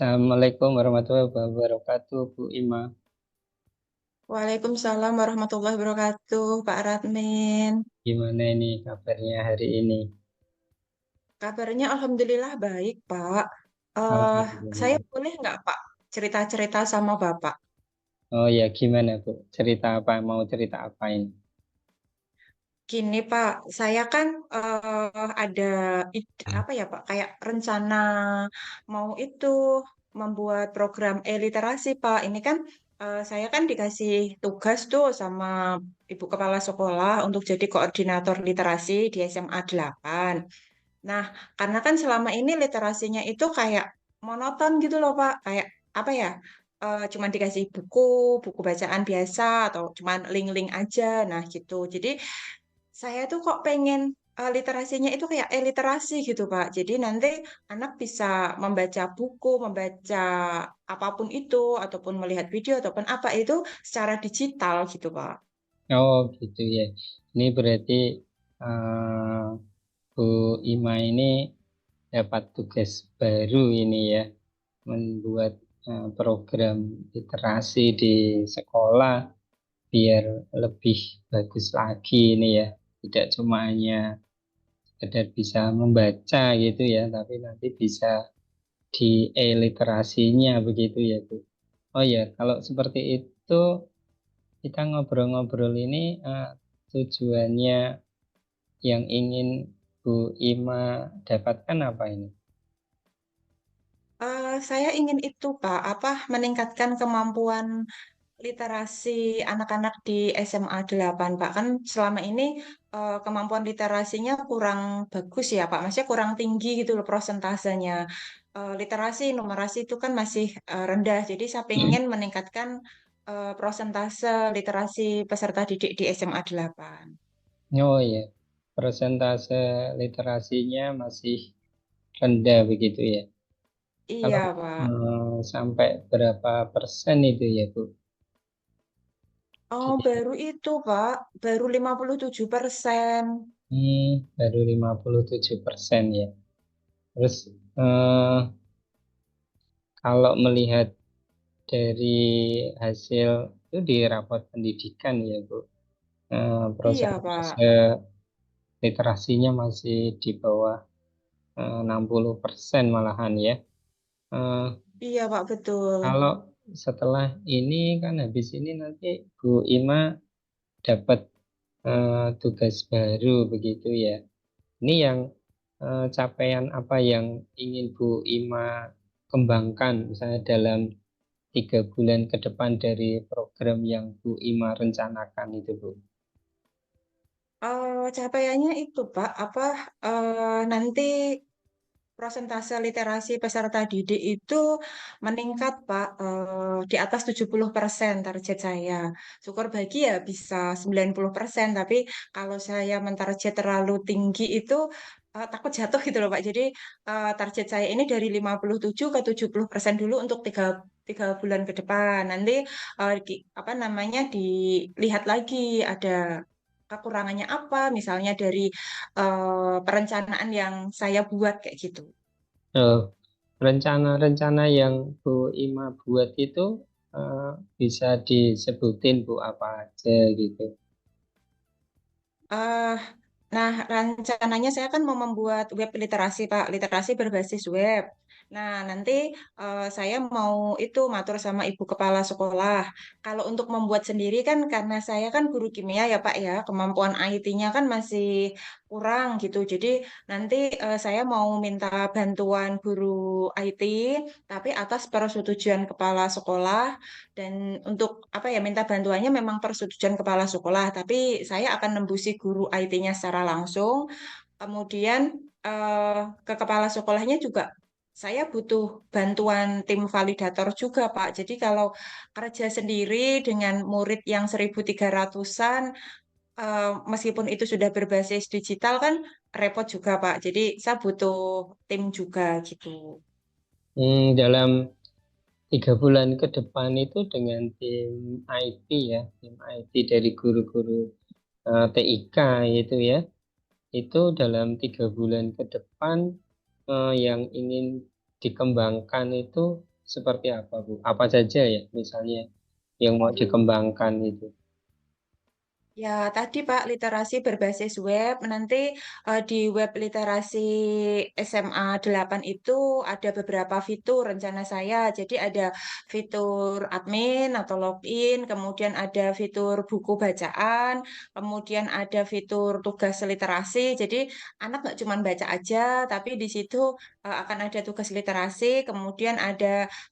Assalamualaikum warahmatullahi wabarakatuh, Bu Ima. Waalaikumsalam warahmatullahi wabarakatuh, Pak Radmin. Gimana ini kabarnya hari ini? Kabarnya Alhamdulillah baik, Pak. Eh, saya Alhamdulillah. boleh nggak, Pak, cerita-cerita sama Bapak? Oh ya, gimana Bu? Cerita apa? Mau cerita apa ini? Gini, Pak, saya kan ada apa ya, Pak, kayak rencana mau itu membuat program e-literasi, Pak. Ini kan saya kan dikasih tugas tuh sama Ibu Kepala Sekolah untuk jadi koordinator literasi di SMA 8. Nah, karena kan selama ini literasinya itu kayak monoton gitu loh, Pak. Kayak apa ya? Cuman dikasih buku, buku bacaan biasa atau cuman link-link aja. Nah, gitu. Jadi saya tuh kok pengen literasinya itu kayak literasi gitu, Pak. Jadi nanti anak bisa membaca buku, membaca apapun itu, ataupun melihat video, ataupun apa itu secara digital gitu, Pak. Oh gitu ya. Ini berarti eh, Bu Ima ini dapat tugas baru ini ya, membuat program literasi di sekolah biar lebih bagus lagi ini ya. Tidak cuma hanya sekedar bisa membaca gitu ya, tapi nanti bisa di e-literasinya begitu ya Bu. Oh ya, kalau seperti itu kita ngobrol-ngobrol ini tujuannya yang ingin Bu Ima dapatkan apa ini? Saya ingin itu, Pak, apa meningkatkan kemampuan literasi anak-anak di SMA 8, Pak. Kan selama ini kemampuan literasinya kurang bagus ya, Pak. Maksudnya kurang tinggi gitu loh prosentasenya. Literasi, numerasi itu kan masih rendah. Jadi saya ingin meningkatkan prosentase literasi peserta didik di SMA 8. Oh ya, persentase literasinya masih rendah begitu ya. Kalau Iya, Pak. sampai berapa persen itu ya Bu? Oh, baru itu, Pak. Baru 57%. Baru 57% ya. Terus eh, kalau melihat dari hasil itu di rapot pendidikan ya Bu, Iya, Pak. persentase literasinya masih di bawah 60% malahan ya. Eh, Iya, Pak, betul. Kalau setelah ini kan habis ini nanti Bu Ima dapat tugas baru begitu ya. Ini yang capaian apa yang ingin Bu Ima kembangkan misalnya dalam 3 bulan ke depan dari program yang Bu Ima rencanakan itu Bu. Capaiannya itu, Pak, apa nanti prosentase literasi peserta didik itu meningkat, Pak, di atas 70% target saya. Syukur bagi ya bisa 90%, tapi kalau saya mentarget terlalu tinggi itu takut jatuh gitu loh, Pak. Jadi target saya ini dari 57 ke 70% dulu untuk tiga bulan ke depan. Nanti apa namanya dilihat lagi ada kekurangannya apa, misalnya dari perencanaan yang saya buat kayak gitu. Eh, Rencana-rencana yang Bu Ima buat itu eh, bisa disebutin Bu apa aja gitu. Eh, nah, rencananya saya kan mau membuat web literasi, Pak, literasi berbasis web. Nah, nanti saya mau itu matur sama ibu kepala sekolah. Kalau untuk membuat sendiri kan karena saya kan guru kimia ya, Pak ya, kemampuan IT-nya kan masih kurang gitu. Jadi nanti saya mau minta bantuan guru IT, tapi atas persetujuan kepala sekolah. Dan untuk apa ya minta bantuannya memang persetujuan kepala sekolah, tapi saya akan nembusi guru IT-nya secara langsung. Kemudian ke kepala sekolahnya juga saya butuh bantuan tim validator juga, Pak. Jadi kalau kerja sendiri dengan murid yang 1.300-an, meskipun itu sudah berbasis digital kan repot juga, Pak. Jadi saya butuh tim juga gitu. Dalam 3 bulan ke depan itu dengan tim IT ya, tim IT dari guru-guru TIK itu ya, itu dalam 3 bulan ke depan yang ingin dikembangkan itu seperti apa, Bu? Apa saja ya misalnya yang mau dikembangkan itu? Ya, tadi Pak, literasi berbasis web. Nanti di web literasi SMA 8 itu ada beberapa fitur rencana saya. Jadi ada fitur admin atau login, kemudian ada fitur buku bacaan, kemudian ada fitur tugas literasi. Jadi anak nggak cuma baca aja, tapi di situ akan ada tugas literasi, kemudian ada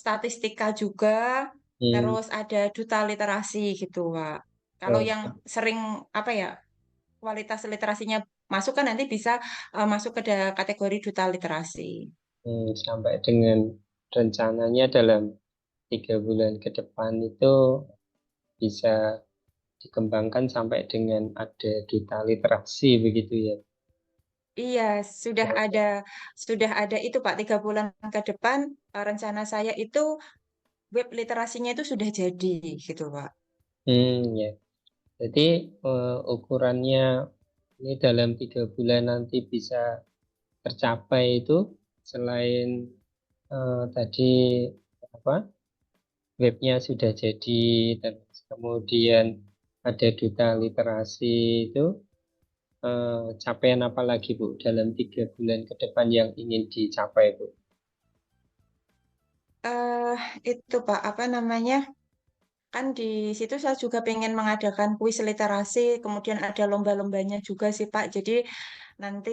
statistika juga, Hmm, terus ada duta literasi gitu, Pak. Kalau oh, yang sering apa ya kualitas literasinya masuk kan nanti bisa masuk ke kategori duta literasi. sampai dengan rencananya dalam 3 bulan ke depan itu bisa dikembangkan sampai dengan ada duta literasi begitu ya. Iya, sudah ada itu Pak 3 bulan ke depan rencana saya itu web literasinya itu sudah jadi gitu Pak. Ya. Jadi ukurannya ini dalam 3 bulan nanti bisa tercapai itu selain tadi apa webnya sudah jadi terus kemudian ada duta literasi itu capaian apa lagi Bu dalam 3 bulan ke depan yang ingin dicapai Bu? eh itu Pak apa namanya? Kan di situ saya juga pengen mengadakan kuis literasi, kemudian ada lomba-lombanya juga sih Pak. Jadi nanti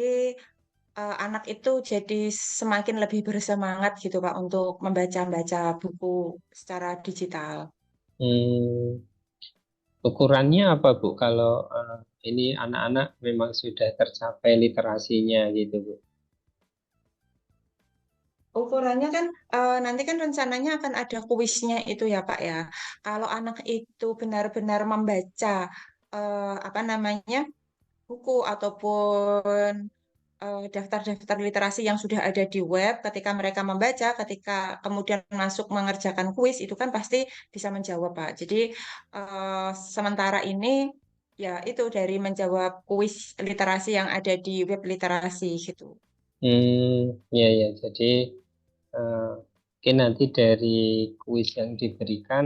anak itu jadi semakin lebih bersemangat gitu Pak untuk membaca-baca buku secara digital. Hmm, ukurannya apa Bu kalau ini anak-anak memang sudah tercapai literasinya gitu Bu? Ukurannya kan nanti kan rencananya akan ada kuisnya itu ya Pak ya. Kalau anak itu benar-benar membaca apa namanya buku ataupun daftar-daftar literasi yang sudah ada di web, ketika mereka membaca, ketika kemudian masuk mengerjakan kuis, itu kan pasti bisa menjawab, Pak. Jadi, sementara ini, ya itu dari menjawab kuis literasi yang ada di web literasi gitu. Ya ya jadi mungkin nanti dari kuis yang diberikan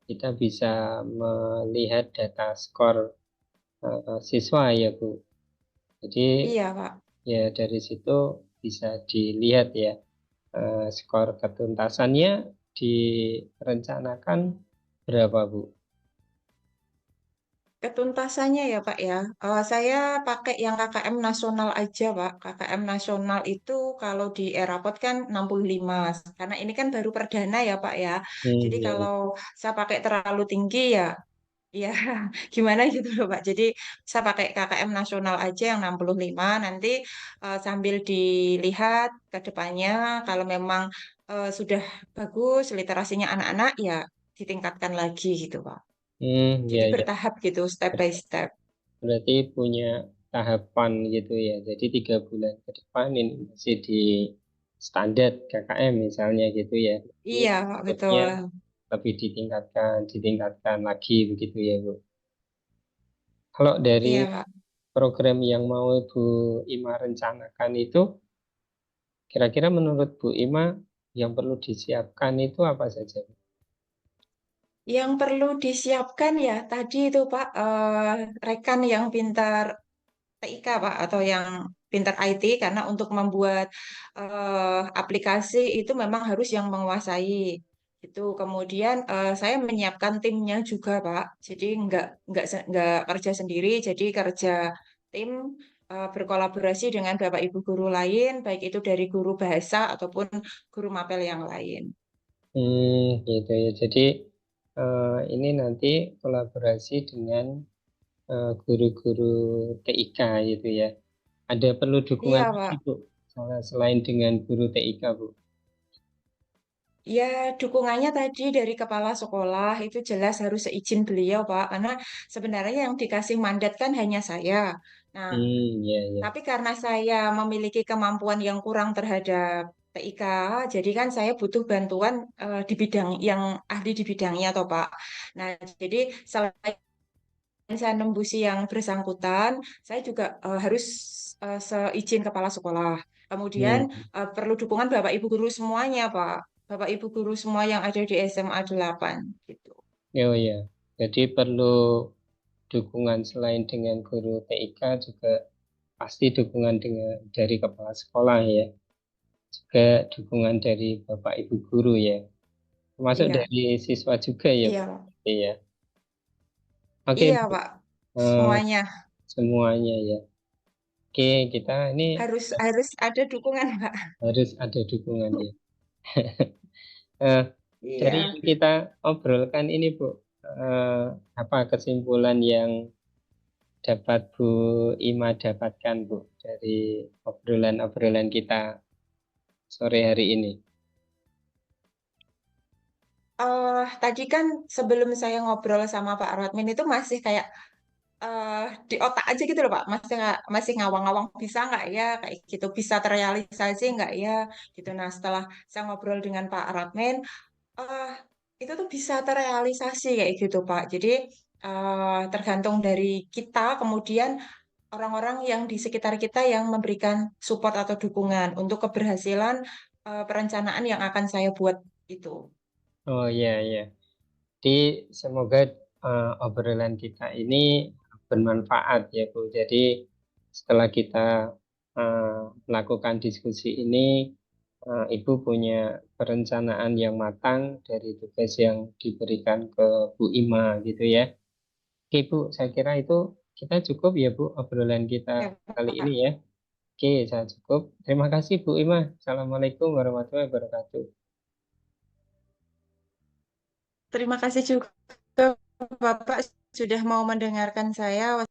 kita bisa melihat data skor siswa ya Bu. Jadi Iya, Pak. ya dari situ bisa dilihat ya skor ketuntasannya direncanakan berapa Bu? Ketuntasannya ya Pak ya, saya pakai yang KKM nasional aja Pak. KKM nasional itu kalau di Erapot kan 65, karena ini kan baru perdana ya Pak ya. Jadi Ya, ya. kalau saya pakai terlalu tinggi ya, ya gimana gitu loh Pak. Jadi saya pakai KKM nasional aja yang 65, nanti sambil dilihat ke depannya kalau memang sudah bagus literasinya anak-anak ya ditingkatkan lagi gitu Pak. Jadi Ya ya. bertahap gitu, step by step. Berarti punya tahapan gitu ya. Jadi 3 bulan ke depan ini masih di standar KKM misalnya gitu ya. Ini Iya, Pak, berikutnya betul. lebih ditingkatkan lagi begitu ya, Bu. Kalau dari Iya, Pak. program yang mau Bu Ima rencanakan itu, kira-kira menurut Bu Ima yang perlu disiapkan itu apa saja? Yang perlu disiapkan ya tadi itu Pak, rekan yang pintar TIK Pak, atau yang pintar IT, karena untuk membuat aplikasi itu memang harus yang menguasai. Itu kemudian saya menyiapkan timnya juga Pak. Jadi nggak kerja sendiri, jadi kerja tim berkolaborasi dengan Bapak Ibu guru lain, baik itu dari guru bahasa ataupun guru mapel yang lain. Gitu ya. Jadi ini nanti kolaborasi dengan guru-guru TIK gitu ya. Ada perlu dukungan Iya, lagi Pak. Bu, selain dengan guru TIK Bu. Ya, dukungannya tadi dari kepala sekolah itu jelas harus seizin beliau, Pak. Karena sebenarnya yang dikasih mandat kan hanya saya. Nah, Ya ya. tapi karena saya memiliki kemampuan yang kurang terhadap TIK, jadi kan saya butuh bantuan di bidang yang ahli di bidangnya, toh, Pak. Nah, jadi selain saya nembusi yang bersangkutan, saya juga harus seizin kepala sekolah. Kemudian Hmm, perlu dukungan Bapak Ibu guru semuanya, Pak. Bapak Ibu guru semua yang ada di SMA 8 gitu. Oh ya, jadi perlu dukungan selain dengan guru TIK juga pasti dukungan dari kepala sekolah ya, juga dukungan dari Bapak Ibu guru ya, termasuk Iya, dari siswa juga ya, Bu. iya, Iya. Oke, iya Bu. Pak. Eh, Semuanya semuanya ya. Oke, kita ini harus harus ada dukungan Pak. harus ada dukungan ya. Eh, dari Iya. yang kita obrolkan ini, Bu, apa kesimpulan yang dapat Bu Ima dapatkan, Bu, dari obrolan-obrolan kita sore hari ini? Tadi kan sebelum saya ngobrol sama Pak Radmin itu masih kayak di otak aja gitu loh Pak, masih ngawang-ngawang bisa nggak ya kayak gitu, bisa terrealisasi nggak ya gitu. Nah setelah saya ngobrol dengan Pak Radmin, eh itu tuh bisa terrealisasi kayak gitu Pak. Jadi tergantung dari kita, kemudian orang-orang yang di sekitar kita yang memberikan support atau dukungan untuk keberhasilan perencanaan yang akan saya buat itu. Oh iya, iya. Jadi semoga obrolan kita ini bermanfaat ya, Bu. Jadi setelah kita melakukan diskusi ini, Ibu punya perencanaan yang matang dari tugas yang diberikan ke Bu Ima gitu ya. Oke, Bu, saya kira itu kita cukup ya, Bu, obrolan kita Ya, kali ini Pak. ya. Oke, saya cukup. Terima kasih, Bu Ima. Assalamualaikum warahmatullahi wabarakatuh. Terima kasih juga Bapak sudah mau mendengarkan saya.